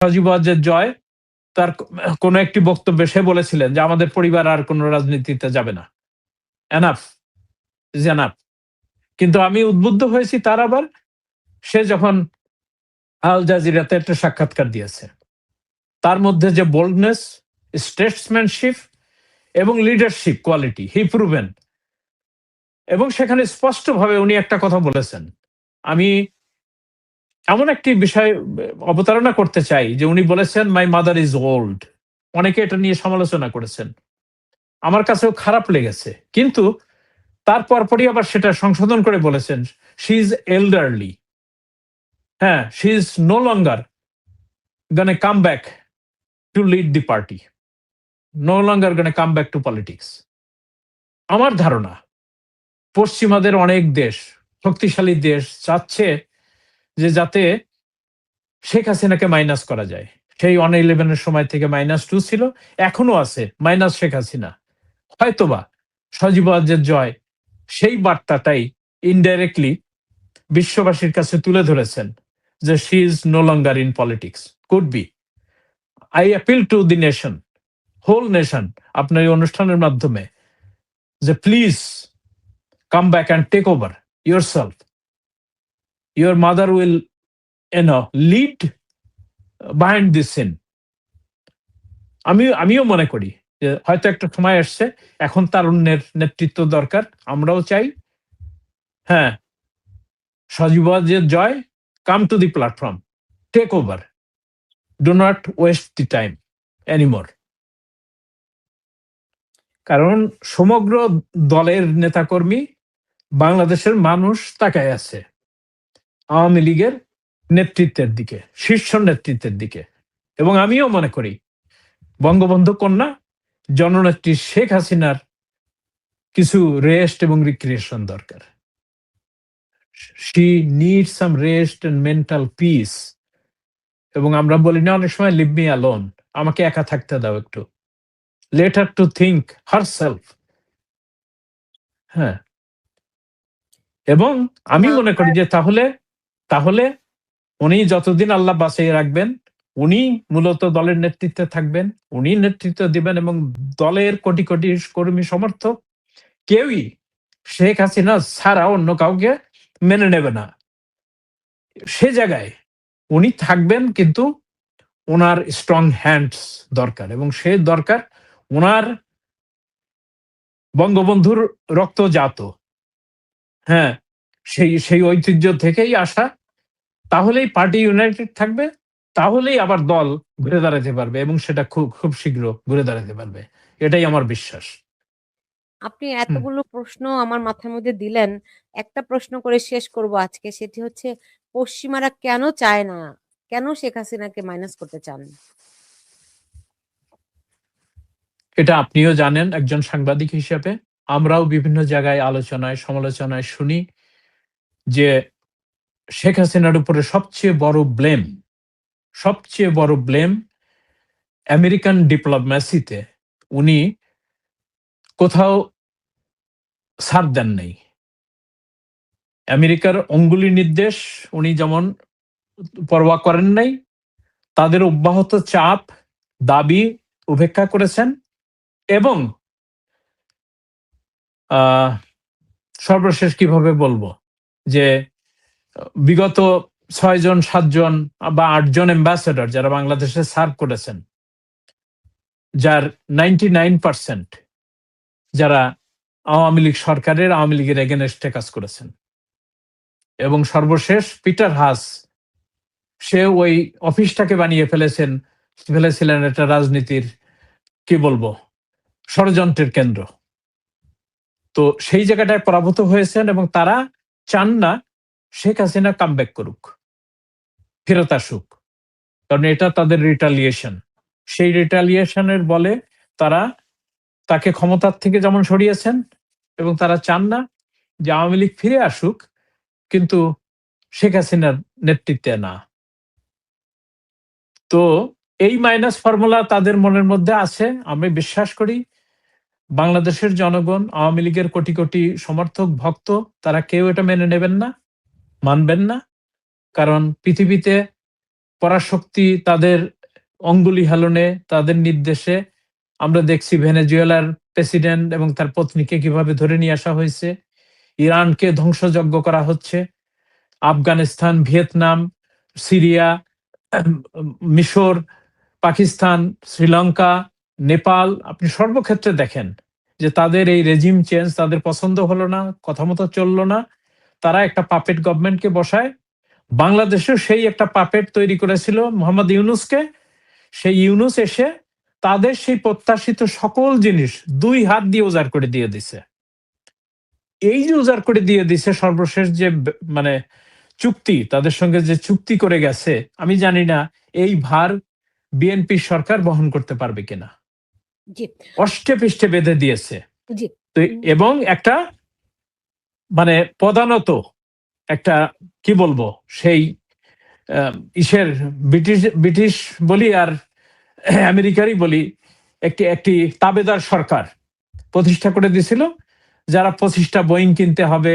সজীব ওয়াজেদ জয় তার কোন একটি বক্তব্যে সে বলেছিলেন যে আমাদের পরিবার আর কোন রাজনীতিতে যাবে না। Enough is enough. কিন্তু আমি উদ্বুদ্ধ হয়েছি তার আবার সে যখন আল জাজিরাতে একটা সাক্ষাৎকার দিয়েছে। তার মধ্যে যে বোল্ডনেস, স্টেটসম্যানশিপ এবং লিডারশিপ কোয়ালিটি হি প্রুভেন। এবং সেখানে স্পষ্টভাবে উনি একটা কথা বলেছেন। আমি এমন একটি বিষয় অবতারণা করতে চাই যে উনি বলেছেন মাই মাদার ইজ ওল্ড। অনেকে এটা নিয়ে সমালোচনা করেছেন। আমার কাছেও খারাপ লেগেছে। কিন্তু তার পরপরই আবার সেটা সংশোধন করে বলেছেন শি ইজ এল্ডারলি। হ্যাঁ, she is no longer gonna come back to lead the party, no longer gonna come back to politics. আমার ধারণা পশ্চিমাদের অনেক দেশ, শক্তিশালী দেশ চাচ্ছে যে যাতে শেখ হাসিনাকে মাইনাস করা যায়। সেই 111 এর সময় থেকে -2 ছিল, এখনো আছে মাইনাস শেখ হাসিনা। হয়তোবা সজীব ওয়াজেদ জয় সেই বার্তাটাই ইনডাইরেক্টলি বিশ্ববাসীর কাছে তুলে ধরেছেন যে she is no longer in politics. Could be. I appeal to the nation, whole nation, আপনার এই অনুষ্ঠানের মাধ্যমে যে please come back and take over your self. Your mother will lead behind this scene. আমিও মনে করি যে হয়তো একটা সময় আসছে, এখন তারুণ্যের নেতৃত্ব দরকার। আমরাও চাই। হ্যাঁ, Sajeeb Wazed Joy, come to the platform, take over, do not waste the time anymore. কারণ সমগ্র দলের নেতাকর্মী, বাংলাদেশের মানুষ তাকায় আছে আওয়ামী লীগের নেতৃত্বের দিকে, শীর্ষ নেতৃত্বের দিকে। এবং আমিও মনে করি বঙ্গবন্ধু কন্যা জননেত্রী শেখ হাসিনার কিছু রেস্ট এবং রিক্রিয়েশন দরকার। She needs some rest and mental peace. এবং আমরা বলি না অনেক সময় লিভ মি অ্যালোন, আমাকে একা থাকতে দাও একটু, let her to think herself. হ্যাঁ, এবং আমি মনে করি যে তাহলে উনি যতদিন আল্লাহ বাঁচিয়ে রাখবেন, উনি মূলত দলের নেতৃত্বে থাকবেন, উনি নেতৃত্ব দিবেন এবং দলের কোটি কোটি কর্মী সমর্থক কেউই শেখ হাসিনা ছাড়া অন্য কাউকে মেনে নেবে না। সে জায়গায় উনি থাকবেন, কিন্তু ওনার স্ট্রং হ্যান্ডস দরকার এবং সে দরকার ওনার বঙ্গবন্ধুর রক্তজাত। হ্যাঁ, সেই ঐতিহ্য থেকেই আসা। তাহলেই পার্টি ইউনাইটেড থাকবে, তাহলেই আবার দল ঘুরে দাঁড়াতে পারবে এবং সেটা খুব খুব শীঘ্র ঘুরে দাঁড়াতে পারবে। এটাই আমার বিশ্বাস। আপনি হুম। এতগুলো প্রশ্ন আমার মাথার মধ্যে দিলেন, একটা প্রশ্ন করে শেষ করব আজকে। সেটি হচ্ছে পশ্চিমারা কেন চায় না, কেন শেখ হাসিনাকে মাইনাস করতে চান? এটা আপনিও জানেন একজন সাংবাদিক হিসেবে। আমরাও বিভিন্ন জায়গায় আলোচনায় সমালোচনায় শুনি যে শেখ হাসিনার উপরে সবচেয়ে বড় ব্লেম আমেরিকান ডিপ্লোম্যাসিতে উনি কোথাও ছাড় দেন নাই। আমেরিকার অঙ্গুলি নির্দেশ উনি যেমন পরোয়া করেন নাই, তাদের অব্যাহত চাপ, দাবি উপেক্ষা করেছেন এবং সর্বশেষ কিভাবে বলবো যে বিগত 6 জন 7 জন বা 8 জন অ্যাম্বাসেডর যারা বাংলাদেশে সার্ভ করেছেন, যার 99% যারা আওয়ামী লীগের এগেনস্টে কাজ করেছেন। এবং সর্বশেষ পিটার হাস, সে ওই অফিসটাকে বানিয়ে ফেলেছিলেন একটা রাজনীতির কি বলবো ষড়যন্ত্রের কেন্দ্র। তো সেই জায়গাটায় পরাভূত হয়েছেন এবং তারা চান না শেখ হাসিনা কামব্যাক করুক, ফেরত আসুক। কারণ এটা তাদের রিটালিয়েশন। সেই রিটালিয়েশনের বলে তারা তাকে ক্ষমতার থেকে যেমন সরিয়েছেন এবং তারা চান না যে আওয়ামী লীগ ফিরে আসুক, কিন্তু শেখ হাসিনার নেতৃত্বে না। তো এই মাইনাস ফর্মুলা তাদের মনের মধ্যে আছে। আমি বিশ্বাস করি বাংলাদেশের জনগণ, আওয়ামী লীগের কোটি কোটি সমর্থক ভক্ত, তারা কেউ এটা মেনে নেবেন না, মানবেন না। কারণ পৃথিবীতে পরাশক্তি তাদের অঙ্গুলি হেলনে, তাদের নির্দেশে আমরা দেখছি ভেনেজুয়েলার প্রেসিডেন্ট এবং তার পত্নীকে কিভাবে ধরে নিয়ে আসা হয়েছে। ইরানকে ধ্বংসযজ্ঞ করা হচ্ছে। আফগানিস্তান, ভিয়েতনাম, সিরিয়া, মিশর, পাকিস্তান, শ্রীলঙ্কা, নেপাল, আপনি সর্বক্ষেত্রে দেখেন যে তাদের এই রেজিম চেঞ্জ তাদের পছন্দ হলো না, কথা মতো চললো না। তারা একটা পাপেট গভর্নমেন্টকে বসায়। বাংলাদেশেও সেই একটা পাপেট তৈরি করেছিল মোহাম্মদ ইউনূসকে। সেই ইউনূস এসে তাদের সেই প্রত্যাশিত সকল জিনিস ২ হাত দিয়ে উজাড় করে দিয়ে দিছে। এই যে উজাড় করে দিয়ে দিছে, সর্বশেষ যে মানে চুক্তি, তাদের সঙ্গে যে চুক্তি করে গেছে, আমি জানি না এই ভার বিএনপি সরকার বহন করতে পারবে কিনা। জি, অষ্টে পৃষ্ঠে বেঁধে দিয়েছে। জি। তো এবং একটা মানে প্রধানত একটা কি বলবো সেই ইসের ব্রিটিশ বলি আর আমেরিকারই বলি, একটি একটি তাবেদার সরকার প্রতিষ্ঠা করে দিয়েছিল, যারা 25টা বোয়িং কিনতে হবে,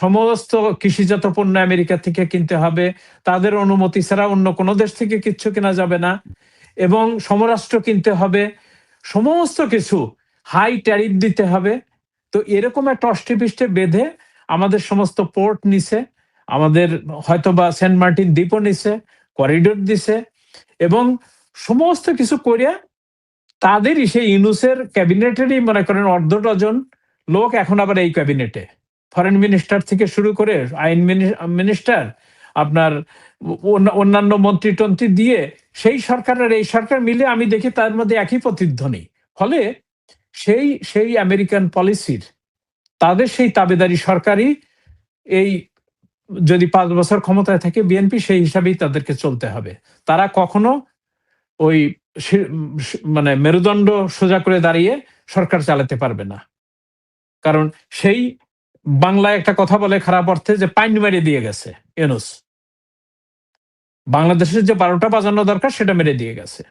সমস্ত কৃষিজাত পণ্য আমেরিকা থেকে কিনতে হবে, তাদের অনুমতি ছাড়া অন্য কোনো দেশ থেকে কিচ্ছু কেনা যাবে না, এবং সমরাস্ত্র কিনতে হবে, সমস্ত কিছু হাই ট্যারিফ দিতে হবে। তো এরকম একটা অষ্টেপৃষ্ঠে বেঁধে আমাদের সমস্ত পোর্ট নিছে, আমাদের হয়তোবা সেন্ট মার্টিন দ্বীপও নিছে, করিডোর দিছে, এবং সমস্ত কিছু করিয়া তাদেরই সেই ইউনূসের ক্যাবিনেটেরই মনে করেন অর্ধ ডজন লোক এখন আবার এই ক্যাবিনেটে, ফরেন মিনিস্টার থেকে শুরু করে আইন মিনিস্টার, আপনার অন্যান্য মন্ত্রী টন্ত্রী দিয়ে সেই সরকারের এই সরকার মিলে আমি দেখি তার মধ্যে একই প্রতিধ্বনি। ফলে সেই সেই আমেরিকান পলিসির তাদের সেই তাবেদারি সরকারই এই যদি 5 বছর ক্ষমতায় থাকে বিএনপি, সেই হিসাবেই তাদেরকে চলতে হবে। তারা কখনো ওই মানে মেরুদণ্ড সোজা করে দাঁড়িয়ে সরকার চালাতে পারবে না। কারণ সেই বাংলায় একটা কথা বলে খারাপ অর্থে, যে পাইন মেরে দিয়ে গেছে ইউনূস। বাংলাদেশের যে 12টা বাজানো দরকার সেটা মেরে দিয়ে গেছে।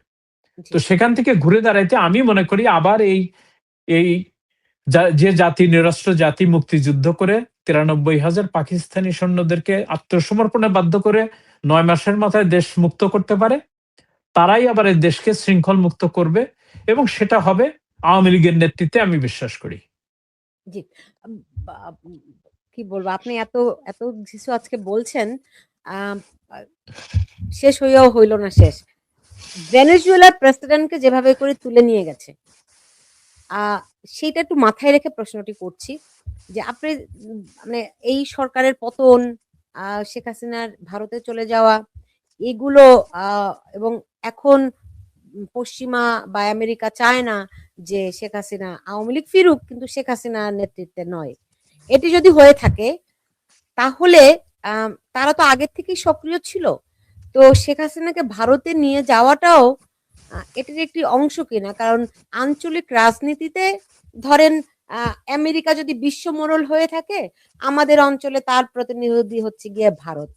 তো সেখান থেকে ঘুরে দাঁড়াইতে আমি মনে করি আবার এই এই যে জাতি, নিরস্ত্র জাতি মুক্তিযুদ্ধ করে 93,000 পাকিস্তানি সৈন্যদেরকে আত্মসমর্পণে বাধ্য করে 9 মাসের মাথায় দেশ মুক্ত করতে পারে, তারাই আবার এই দেশকে শৃঙ্খল মুক্ত করবে, এবং সেটা হবে আওয়ামী লীগের নেতৃত্বে, আমি বিশ্বাস করি। জি। বা কি বলবো, আপনি এত এত কিছু আজকে বলছেন, আম আ শেষ হইয়াও হইল না শেষ। ভেনেজুয়েলার প্রেসিডেন্টকে যেভাবে করে তুলে নিয়ে গেছে, আ সেইটা একটু মাথায় রেখে প্রশ্নটি করছি যে আপনি মানে এই সরকারের পতন, শেখ হাসিনার ভারতে চলে যাওয়া, এগুলো আ এবং এখন পশ্চিমা বা আমেরিকা চায় না যে শেখ হাসিনা, আওয়ামী লীগ ফিরুক কিন্তু শেখ হাসিনার নেতৃত্বে নয়। এটি যদি হয়ে থাকে তাহলে তারা তো আগের থেকেই সক্রিয় ছিল। তো শেখ হাসিনাকে ভারতে নিয়ে যাওয়াটাও এটার একটি অংশ কিনা? কারণ আঞ্চলিক রাজনীতিতে ধরেন আমেরিকা যদি বিশ্ব মোড়ল হয়ে থাকে, আমাদের অঞ্চলে তার প্রতিনিধি হচ্ছে গিয়ে ভারত।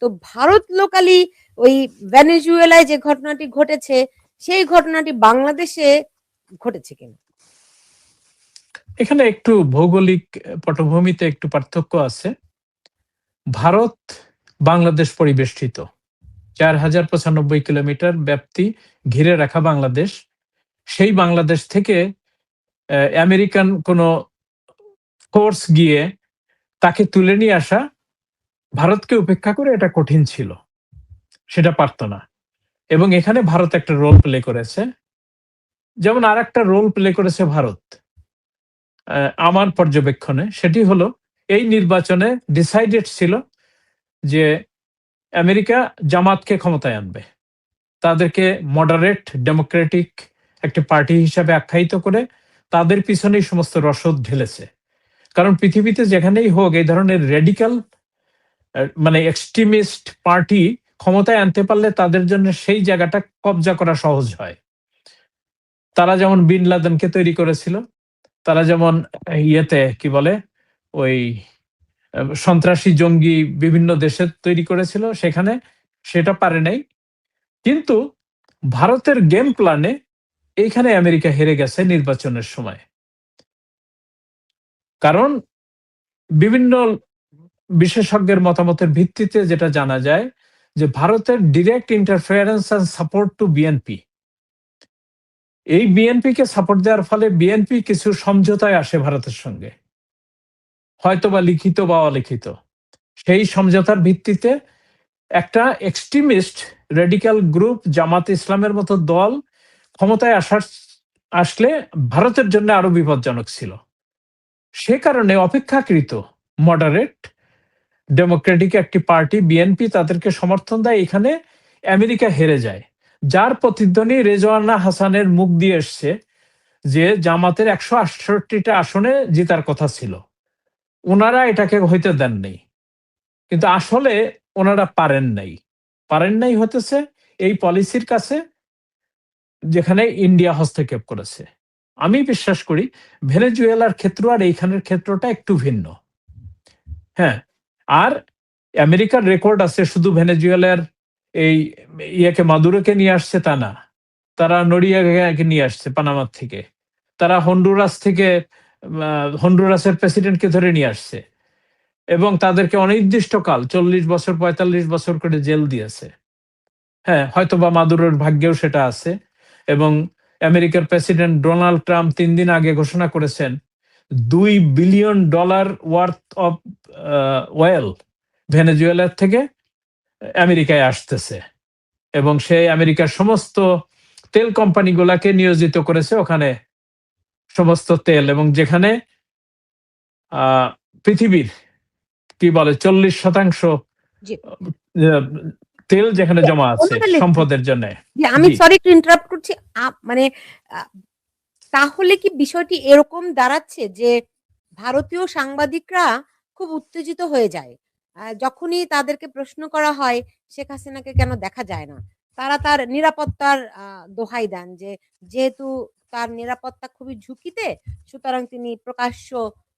তো ভারত লোকালি ওই ভেনেজুয়েলায় যে ঘটনাটি ঘটেছে, সেই ঘটনাটি বাংলাদেশে ঘটেছে কিনা? এখানে একটু ভৌগোলিক পটভূমিতে একটু পার্থক্য আছে। ভারত বাংলাদেশ পরিবেষ্টিত, 4095 কিলোমিটার ব্যাপ্তি ঘিরে রাখা বাংলাদেশ। সেই বাংলাদেশ থেকে আমেরিকান কোন ফোর্স গিয়ে তাকে তুলে নিয়ে আসা ভারতকে উপেক্ষা করে এটা কঠিন ছিল, সেটা পারত না। এবং এখানে ভারত একটা রোল প্লে করেছে। যেমন আর একটা রোল প্লে করেছে ভারত আমার পর্যবেক্ষণে, সেটি হলো এই নির্বাচনে ডিসাইডেড ছিল যে আমেরিকা জামাতকে ক্ষমতায় আনবে, তাদেরকে মডারেট ডেমোক্রেটিক একটা পার্টি হিসাবে আখ্যায়িত করে তাদের পিছনেই সমস্ত রসদ ঢেলেছে। কারণ পৃথিবীতে যেখানেই হোক এই ধরনের রেডিক্যাল মানে এক্সট্রিমিস্ট পার্টি ক্ষমতায় আনতে পারলে তাদের জন্য সেই জায়গাটা কবজা করা সহজ হয়। তারা যেমন বিন লাদেনকে তৈরি করেছিল, তারা যেমন ইয়েতে কি বলে ওই সন্ত্রাসী জঙ্গি বিভিন্ন দেশে তৈরি করেছিল, সেখানে সেটা পারে নাই। কিন্তু ভারতের গেম প্ল্যানে এইখানে আমেরিকা হেরে গেছে নির্বাচনের সময়। কারণ বিভিন্ন বিশেষজ্ঞের মতামতের ভিত্তিতে যেটা জানা যায় যে ভারতের direct interference and support to BNP, এই বিএনপি কে সাপোর্ট দেওয়ার ফলে বিএনপি কিছু সমঝোতায় আসে ভারতের সঙ্গে, হয়তো বা লিখিত বা অলিখিত। সেই সমঝোতার ভিত্তিতে একটা এক্সট্রিমিস্ট রেডিক্যাল গ্রুপ জামাত ইসলামের মতো দল ক্ষমতায় আসলে ভারতের জন্য আরো বিপজ্জনক ছিল। সে কারণে অপেক্ষাকৃত মডারেট ডেমোক্রেটিক একটি পার্টি বিএনপি তাদেরকে সমর্থন দেয়, এখানে আমেরিকা হেরে যায়। যার প্রতিধ্বনি রেজওয়ানা হাসানের মুখ দিয়ে এসছে যে জামাতের 168টা আসনে জেতার কথা ছিল, ওনারা এটাকে হইতে দেন নাই। কিন্তু আসলে ওনারা পারেন নাই হতেছে এই পলিসির কাছে যেখানে ইন্ডিয়া হস্তক্ষেপ করেছে। আমি বিশ্বাস করি ভেনেজুয়েলার ক্ষেত্র আর এইখানের ক্ষেত্রটা একটু ভিন্ন। হ্যাঁ, আর আমেরিকার রেকর্ড আছে, শুধু ভেনেজুয়েলার এই ইয়াকে মাদুরোকে নিয়ে আসছে তা না, তারা নড়িয়াকে নিয়ে আসছে পানামার থেকে, তারা হন্ডুরাস থেকে হন্ডুরাসের প্রেসিডেন্টকে ধরে নিয়ে আসছে এবং তাদেরকে অনির্দিষ্টকাল 40 বছর 45 বছর করে জেল দিয়েছে। হ্যাঁ, হয়তো বা মাদুরোর ভাগ্যেও সেটা আছে। এবং আমেরিকার প্রেসিডেন্ট ডোনাল্ড ট্রাম্প 3 দিন আগে ঘোষণা করেছেন $2 বিলিয়ন ওয়ার্থ অফ ওয়েল ভেনেজুয়েলার থেকে আমেরিকায় আসতেছে, এবং সে আমেরিকার সমস্ত তেল কোম্পানিগুলাকে নিয়োজিত করেছে ওখানে সমস্ত তেল, এবং যেখানে পৃথিবীর কি বলে 40% জি। তেল যেখানে জমা আছে সম্পদের জন্য। আমি সরি একটু ইন্টারাপ্ট করছি, মানে তাহলে কি বিষয়টি এরকম দাঁড়াচ্ছে যে ভারতীয় সাংবাদিকরা খুব উত্তেজিত হয়ে যায় যখনই তাদেরকে প্রশ্ন করা হয় শেখ হাসিনাকে কেন দেখা যায় না? তারা তার নিরাপত্তার দোহাই দেন যে যেহেতু তার নিরাপত্তা খুবই ঝুঁকিতে, সুতরাং তিনি প্রকাশ্য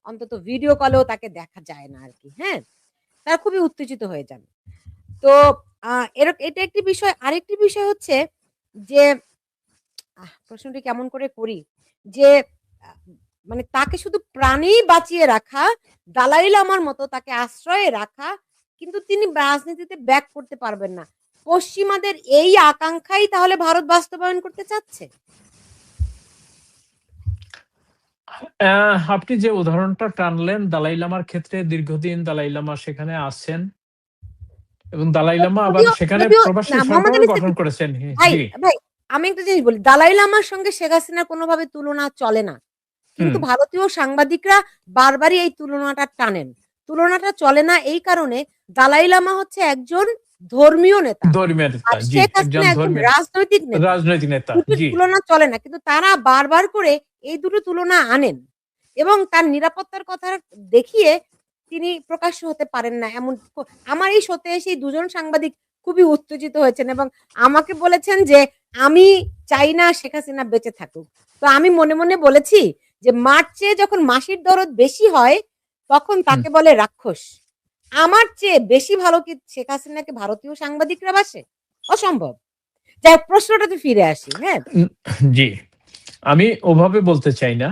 অন্তত ভিডিও কলেও তাকে দেখা যায় না আর কি। হ্যাঁ, তারা খুবই উত্তেজিত হয়ে যান। তো এটা একটি বিষয়। আরেকটি বিষয় হচ্ছে যে প্রশ্নটি কেমন করে করি, যে মানে তাকে শুধু প্রাণেই বাঁচিয়ে রাখা, দালাই লামার মতো তাকে আশ্রয়ে রাখা, কিন্তু তিনি রাজনীতিতে ব্যাক করতে পারবেন না। পশ্চিমাদের এই আকাঙ্ক্ষাই তাহলে ভারত বাস্তবায়ন করতে চাচ্ছে? আপনি যে উদাহরণটা টানলেন দালাই লামার ক্ষেত্রে, দীর্ঘদিন দালাই লামা সেখানে আছেন এবং দালাই লামা আবার সেখানে প্রবাসী সরকার গঠন করেছেন। ভাই আমি একটা জিনিস বলি, দালাই লামার সঙ্গে শেখ হাসিনার কোনোভাবে তুলনা চলে না, কিন্তু ভারতীয় সাংবাদিকরা বারবারই এই তুলনাটা টানেন। তুলনাটা চলে না এই কারণে দালাই লামা হচ্ছে একজন ধর্মীয় নেতা, আর শেখ হাসিনা একজন রাজনৈতিক নেতা। তুলনা চলে না, কিন্তু তারা বারবার করে এই দুটো তুলনা আনেন এবং তার নিরাপত্তার কথা দেখিয়ে তিনি প্রকাশ্য হতে পারেন না। এমন আমার এই শোতে এসে দুজন সাংবাদিক খুবই উত্তেজিত হয়েছেন এবং আমাকে বলেছেন যে আমি চাই না শেখ হাসিনা বেঁচে থাকুক। তো আমি মনে মনে বলেছি যে মার্চে যখন মাসির দরদ বেশি হয় তখন তাকে বলে রাক্ষস। আমার চেয়ে বেশি ভালো কি শেখ হাসিনাকে ভারতীয় সাংবাদিকরা বাসে? অসম্ভব। যাই প্রশ্নটাতে ফিরে আসি। হ্যাঁ জি, আমি ওভাবে বলতে চাই না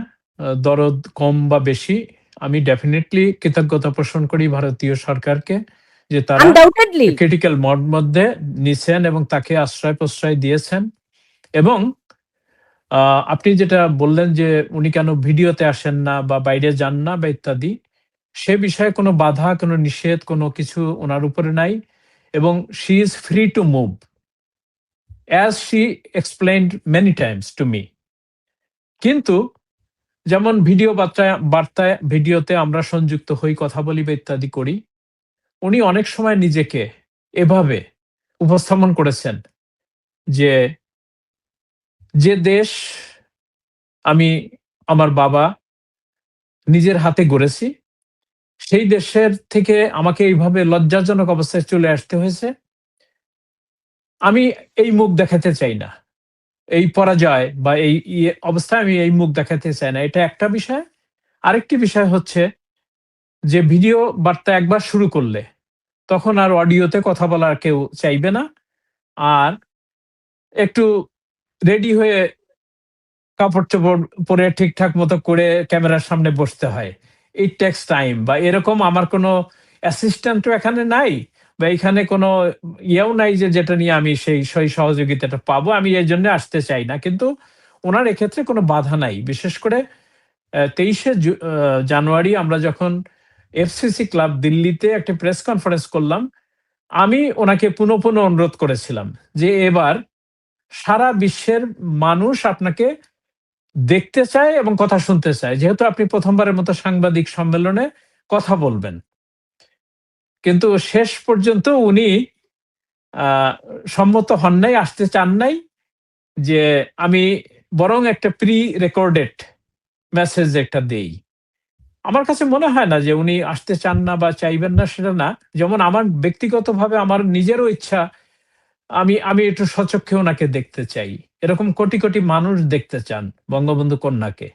দরদ কম বা বেশি। আমি ডেফিনেটলি কৃতজ্ঞতা পোষণ করি ভারতীয় সরকারকে যে তারা ক্রিটিক্যাল মোড মধ্যে নিছেন এবং তাকে আশ্রয় প্রশ্রয় দিয়েছেন। এবং আপনি যেটা বললেন যে উনি কেন ভিডিওতে আসেন না বা বাইরে যান না বা ইত্যাদি, সে বিষয়ে কোনো বাধা, কোনো নিষেধ, কোনো কিছু ওনার উপরে নাই, এবং she is free to move as she explained many Times to me. কিন্তু যেমন বার্তায় ভিডিওতে আমরা সংযুক্ত হই, কথা বলি বা ইত্যাদি করি, উনি অনেক সময় নিজেকে এভাবে উপস্থাপন করেছেন যে যে দেশ আমি আমার বাবা নিজের হাতে গড়েছি, সেই দেশের থেকে আমাকে এইভাবে লজ্জাজনক অবস্থায় চলে আসতে হয়েছে, আমি এই মুখ দেখাতে চাই না, এই পরাজয় বা এই অবস্থায় আমি এই মুখ দেখাতে চাই না। এটা একটা বিষয়। আরেকটি বিষয় হচ্ছে যে ভিডিও বার্তা একবার শুরু করলে তখন আর অডিওতে কথা বলার কেউ চাইবে না, আর একটু রেডি হয়ে কাপড় চোপড় পরে ঠিকঠাক মতো করে ক্যামেরার সামনে বসতে হয়। It takes time. বা এরকম আমার কোনো অ্যাসিস্ট্যান্টও এখানে নাই, বা এখানে কোনো ইয়েও নাই যে যেটা নিয়ে আমি সেই সহযোগিতাটা পাবো। আমি এজন্য আসতে চাই না। কিন্তু উনার এক্ষেত্রে কোনো বাধা নাই। বিশেষ করে ২৩শে জানুয়ারি আমরা যখন এফসিসি ক্লাব দিল্লিতে একটা প্রেস কনফারেন্স করলাম, আমি উনাকে পুনঃ অনুরোধ করেছিলাম যে, "এবার সারা বিশ্বের মানুষ আপনাকে দেখতে চায় এবং কথা শুনতে চায়। যেহেতু আপনি ১ম বারের মতো সাংবাদিক সম্মেলনে কথা বলবেন।" কিন্তু শেষ পর্যন্ত উনি আ সম্মত হন নাই, আসতে চান নাই। যে আমি বরং একটা প্রি রেকর্ডেড মেসেজ একটা দেই। আমার কাছে মনে হয় না যে উনি আসতে চান না বা চাইবেন না সেটা না। যেমন আমার ব্যক্তিগতভাবে আমার নিজেরও ইচ্ছা আমি আমি একটু স্বচক্ষে উনাকে দেখতে চাই। এরকম কোটি মানুষ দেখতে চান বঙ্গবন্ধু কন্যাকে।